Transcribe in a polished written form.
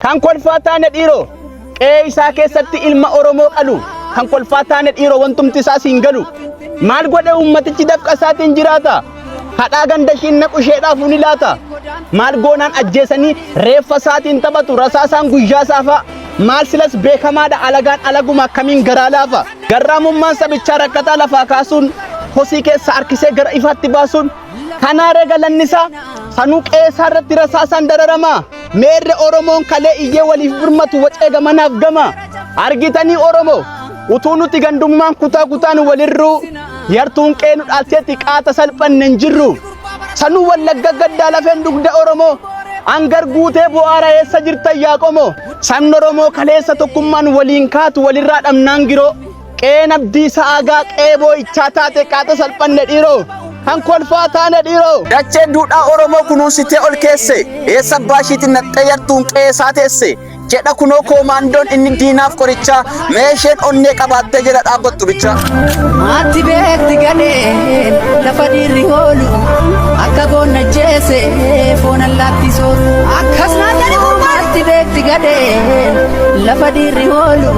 kan kolfaa taane dhiiroo qe'ee isaa keessatti ilma Oromoo qalu kan kolfaa taane dhiiroo wantumti isaa siin galu maal godhe ummatichi dafqa isaatiin jiraata hadhaa ganda ishiin naqu isheedhaaf ni laata maal goonaan ajjeesanii reeffa isaatiin taphatu rasaasaan guyyaa saafa maal silas beekamaadha alagaan alaguma akkamiin garaa laafa garraamummaan sabichaa rakkataa lafaa kaasuun hosii keessa harkisee gara ifaatti baasuun kanaaree galannisaa sanuu qeessaa irratti rasaasaan dararamaa meerre Oromoon kalee iyyee waliif birmatu wacee gamanaaf gama argitanii Oromoo utuu nuti gandummaan kutaa kutaan walirruu yartuun qeenu dhaalteetti qaata salphanne hin jirru sanuu wallagga gaddaa lafeen dugda Oromoo angar guutee bu'aara eessa jirtan yaa qomoo sabni Oromoo kaleessa tokkummaan waliin kaatu walirraa dhabnaan giroo qeen abdii sa'aagaa qeeboo ichaa taate qaata salphanne dhiiroo kan kolfaa taane dhiiroo dacheen duudhaa Oromoo kunuunsitee ol keesse eessa baashiitiin naqxee yartuun qeessaa teesse jedha kunoo koomaandoon inni diinaaf qorichaa meesheen onnee qabaattee jedha dhaabbattu bicha. Maatti beekti gadheen lafa dhiirri oolu akka boonna jeese foon allaatti sooru akkas naan jedhu maatti beekti gadheen lafa dhiirri oolu.